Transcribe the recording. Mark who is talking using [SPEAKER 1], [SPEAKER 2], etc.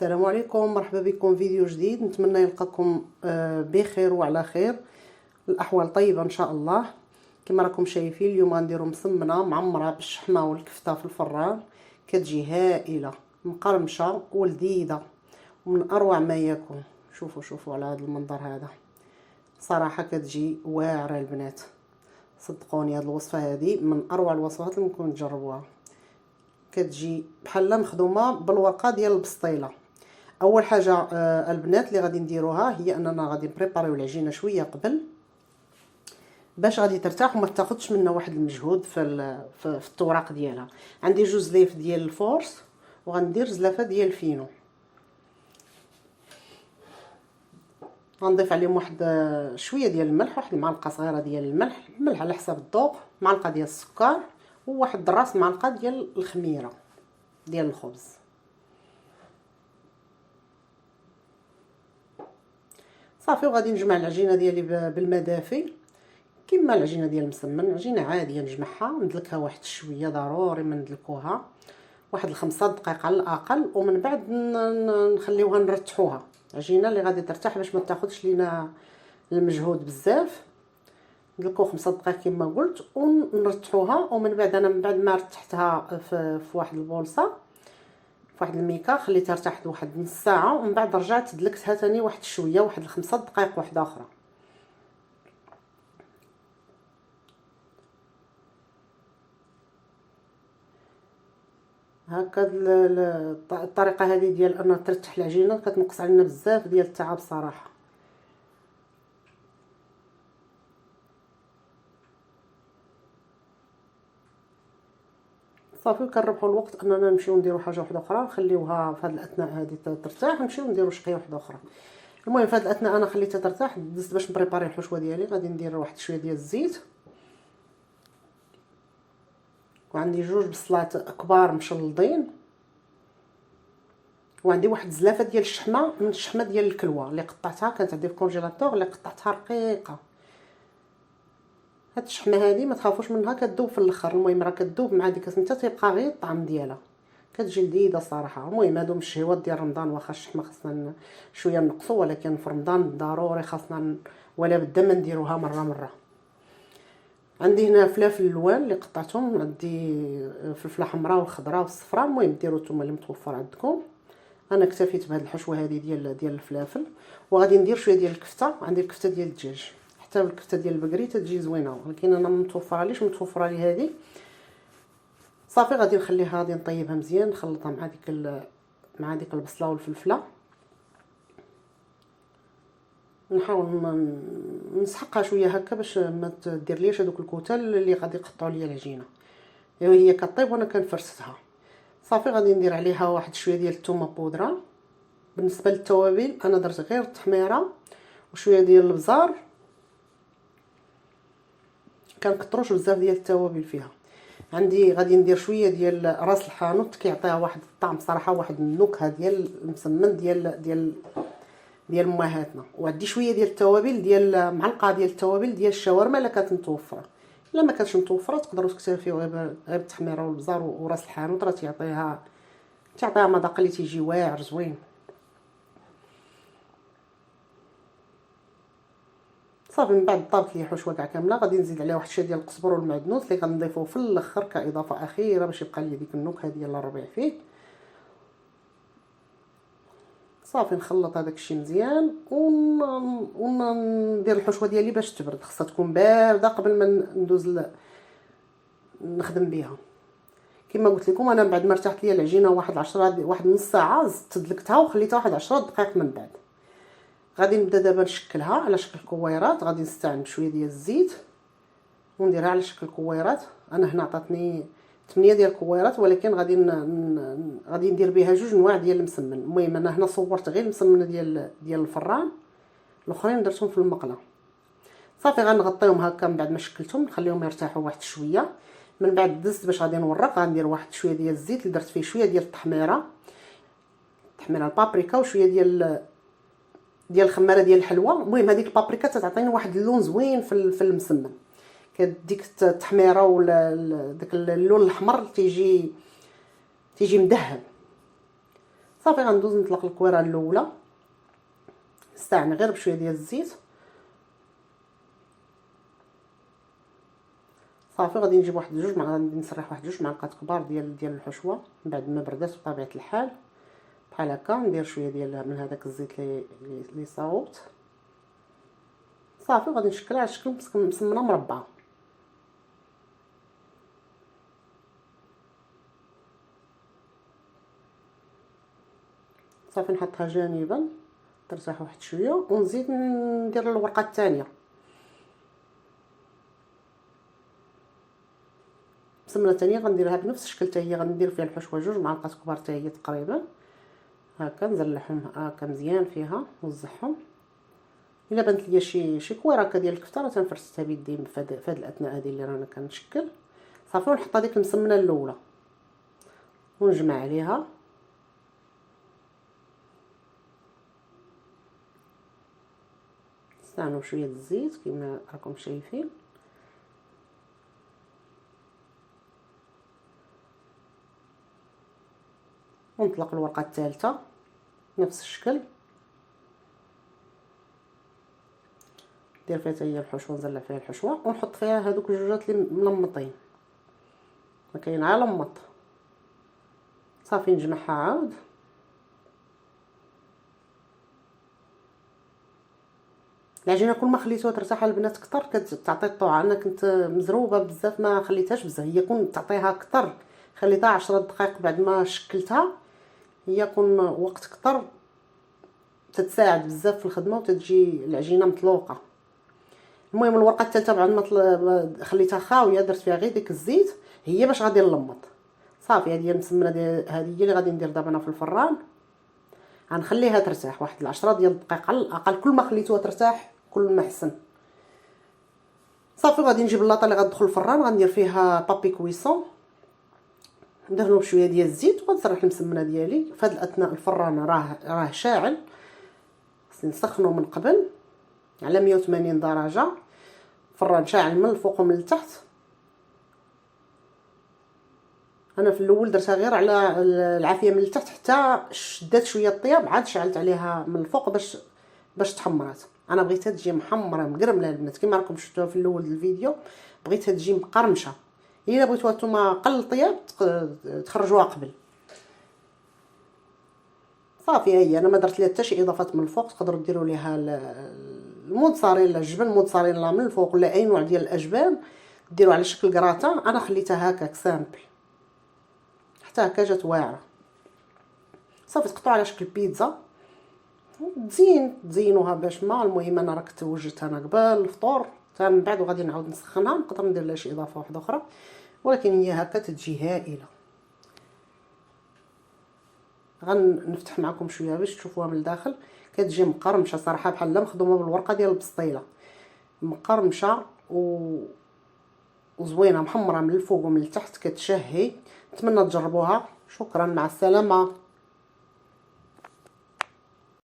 [SPEAKER 1] السلام عليكم، مرحبا بكم فيديو جديد. نتمنى يلقاكم بخير وعلى خير، الاحوال طيبه ان شاء الله. كما راكم شايفين اليوم غنديروا مسمنه معمره بالشحمه والكفته في الفران. كتجي هائله مقرمشه ولذيذه ومن اروع ما يكون. شوفوا على هذا المنظر هذا، صراحه كتجي واعره البنات. صدقوني هذه الوصفه هذه من اروع الوصفات اللي ممكن تجربوها. كتجي بحال مخدومه بالورقه ديال البسطيله. اول حاجه البنات اللي غادي نديروها هي اننا غادي نبريباريو العجينه شويه قبل باش غادي ترتاح وما تاخذش منا واحد المجهود في التوراق ديالها. عندي جوج زليف ديال الفورس وغندير زلافه ديال الفينو، غنضيف عليهم واحد شويه ديال الملح، واحد المعلقه صغيره ديال الملح على حسب الذوق، معلقه ديال السكر وواحد راس معلقه ديال الخميره ديال الخبز. صافي وغادي نجمع العجينه ديالي بالماء دافي كما العجينه ديال المسمن. عجينه عاديه نجمعها ندلكها واحد شويه، ضروري ما ندلكوها واحد 5 دقائق على الاقل، ومن بعد نخليوها نرتحوها. عجينه اللي غادي ترتاح باش ما تاخذش لينا المجهود بزاف. ندلكو 5 دقائق كما قلت ونرتحوها، ومن بعد انا من بعد ما رتحتها في واحد البولصه في واحد الميكا خليتها ارتاحت واحد نص ساعه، ومن بعد رجعت دلكتها ثاني واحد شويه، واحد 5 دقائق واحده اخرى. هكا الطريقه هذه ديال انها ترتاح العجينه كتنقص علينا بزاف ديال التعب صراحه. صافي كنربحوا الوقت اننا نمشيو نديرو حاجه واحده اخرى، نخليوها في هذه الاثناء هذه ترتاح نمشيو نديرو شقيه واحده اخرى. المهم في هذه الاثناء انا خليتها ترتاح، دزت باش نبريباري الحشوه ديالي. غادي ندير واحد شويه ديال الزيت، وعندي جوج بصلات كبار مشلضين، وعندي واحد زلافه ديال الشحمه من الشحمه ديال الكلوه اللي قطعتها، كانت عندي في الكونجيلاتور اللي قطعتها رقيقه. هاد الشحمه هذه ما تخافوش منها، كتذوب في الاخر. المهم راه كتذوب مع ديك سميتها تيبقى غير الطعم ديالها، كتجي لذيذه صراحه. المهم هادو من الشهوات ديال رمضان، واخا الشحمه خاصنا شويه نقصوا، ولكن في رمضان ضروري خاصنا ولا بدا ما نديروها مره. عندي هنا فلافل الوان اللي قطعتهم، عندي فلفله حمراء والخضراء والصفراء. المهم ديروا نتوما اللي متوفر عندكم. انا اكتفيت بهذه الحشوه هذه ديال الفلافل. وغادي ندير شويه ديال الكفته. عندي الكفته ديال الدجاج، حتى الكفته ديال البقري تتجي زوينه، ولكن انا متوفره لي هذه. صافي غادي نخليها، غادي نطيبها مزيان، نخلطها مع ديك البصله والفلفله. نحاول نسحقها شويه هكا باش ما تديرليش هذوك الكتل اللي غادي يقطعوا لي العجينه. هي كطيب وانا كنفرستها. صافي غادي ندير عليها واحد شويه ديال الثومه بودره. بالنسبه للتوابل انا درت غير التحميره وشويه ديال البزار، كنكثروش بزاف ديال التوابل فيها. عندي غادي ندير شويه ديال راس الحانوت، كيعطيها واحد الطعم صراحه، واحد النكهه ديال المسمن ديال امهاتنا. وعندي شويه ديال التوابل ديال معلقه ديال التوابل ديال الشاورما الا كانت متوفره. الا ما كانتش متوفره تقدروا تكتفيو غير التحميره والبزار وراس الحانوت، راه تعطيها مذاق اللي تيجي واعر زوين. صافي من بعد طابت لي الحشوه كاع كامله، غادي نزيد عليها واحد شويه ديال القزبر والمعدنوس اللي غنضيفوه في الاخر كاضافه اخيره باش يبقى لي ديك النكهه ديال الربيع فيه. صافي نخلط هذاك الشيء مزيان وندير الحشوه ديالي باش تبرد. خصها تكون بارده قبل ما ندوز نخدم بها. كما قلت لكم انا بعد ما ارتاحت ليا العجينه واحد نص ساعه زدت دلكتها وخليتها واحد 10 دقائق. من بعد غادي نبدا دابا نشكلها على شكل كويرات. غادي نستعمل شويه ديال الزيت ونديرها على شكل كويرات. انا هنا عطاتني 8 ديال الكويرات، ولكن غادي ندير بها جوج انواع ديال المسمن. المهم انا هنا صورت غير المسمنه ديال الفران، الاخرين درتهم في المقله. صافي غنغطيهم هكا من بعد ما شكلتهم، نخليهم يرتاحوا واحد شويه. من بعد دزت باش غادي نورق، غندير واحد شويه ديال الزيت اللي درت فيه شويه ديال التحميره البابريكا وشويه ديال الخماره ديال الحلوه. المهم هذيك البابريكا تعطيني واحد اللون زوين في المسمن. كديك التحميره ولا داك اللون الاحمر تيجي مدهب. صافي غندوز نطلق الكويره الاولى، نستعمل غير بشويه ديال الزيت. صافي غادي نجيب واحد غادي نسرح واحد 2 معالق كبار ديال الحشوه من بعد ما بردات بطبيعه الحال بحال هكا. ندير شويه ديال من هذاك الزيت لي صاوبت. صافي غادي نشكلها على شكل مسمنه مربعه. صافي نحطها جانبا ترتاح واحد شويه، ونزيد ندير الورقه الثانيه مسمنه ثانيه غنديرها بنفس الشكل حتى هي. غندير فيها الحشوه 2 معالق كبار حتى هي تقريبا هكا. نزلعهم هكا مزيان فيها ونوزعهم. الا بانت ليا شي كويره هكا ديال الكفته راه تنفرستها بيدي في هاد الاثناء هذه اللي رانا كنشكل. صافي ونحط هذيك المسمنه الاولى ونجمع عليها. نستعملوا بشويه الزيت كما راكم شايفين. ونطلق الورقه الثالثه نفس الشكل، ندير فيها حتى هي الحشوه، نزلع فيها الحشوه ونحط فيها هذوك الجوجات اللي ملمطين، ما كاين عا لمط. صافي نجمعها عاود. العجينه كل ما خليتوها ترتاح البنات اكثر كتعطي الطوعه. انا كنت مزروبه بزاف ما خليتهاش بزاف، هي كون تعطيها اكثر خليتها 10 دقائق بعد ما شكلتها، هي كون وقت اكثر تتساعد بزاف في الخدمه وتتجي العجينه مطلوقه. المهم الورقه الثالثه بعد ما خليتها خاويه درت فيها غير ديك الزيت هي باش غادي نلمط. صافي هذه المسمنه هذه هي اللي غادي ندير دابا انا في الفران. غنخليها ترتاح واحد 10 ديال الدقائق على الاقل، كل ما خليتوها ترتاح كل ما احسن. صافي غادي نجيب اللاطه اللي غتدخل الفران، غندير فيها بابي كويسون، ندهنو بشويه ديال الزيت وغنسرح المسمنه ديالي. في هذا الاثناء الفران راه شاعل، خصني نسخنو من قبل على 180 درجه. الفران شاعل من الفوق ومن التحت. انا في الاول درتها غير على العافيه من التحت حتى شدات شويه الطياب، عاد شعلت عليها من الفوق باش تحمرات. انا بغيتها تجي محمره مقرمله البنات كما راكم شفتوها في الاول الفيديو، بغيتها تجي مقرمشه. الا بغيتوها نتوما قل الطياب تخرجوها قبل. صافي هي انا ما درت ليها حتى شي اضافات من الفوق. تقدروا ديروا ليها الموتزاريلا، الجبن موتزاريلا من الفوق ولا اي نوع ديال الاجبان ديروا على شكل كراطه. انا خليتها هكاك سامبل حتى هكا جات واعره. صافي تقطعوا على شكل بيتزا تزينوها باش ما. المهم انا راه كنت وجدتها انا قبل الفطور حتى من بعد وغادي نعاود نسخنها، نقدر ندير لها شي اضافه واحده اخرى، ولكن هي هكا تتجي هائله. غنفتح معكم شويه باش تشوفوها من الداخل. كتجي مقرمشه صراحه بحال مخدومه بالورقه ديال البسطيله، مقرمشه وزوينه محمره من الفوق ومن التحت كتشهي. نتمنى تجربوها. شكرا، مع السلامه.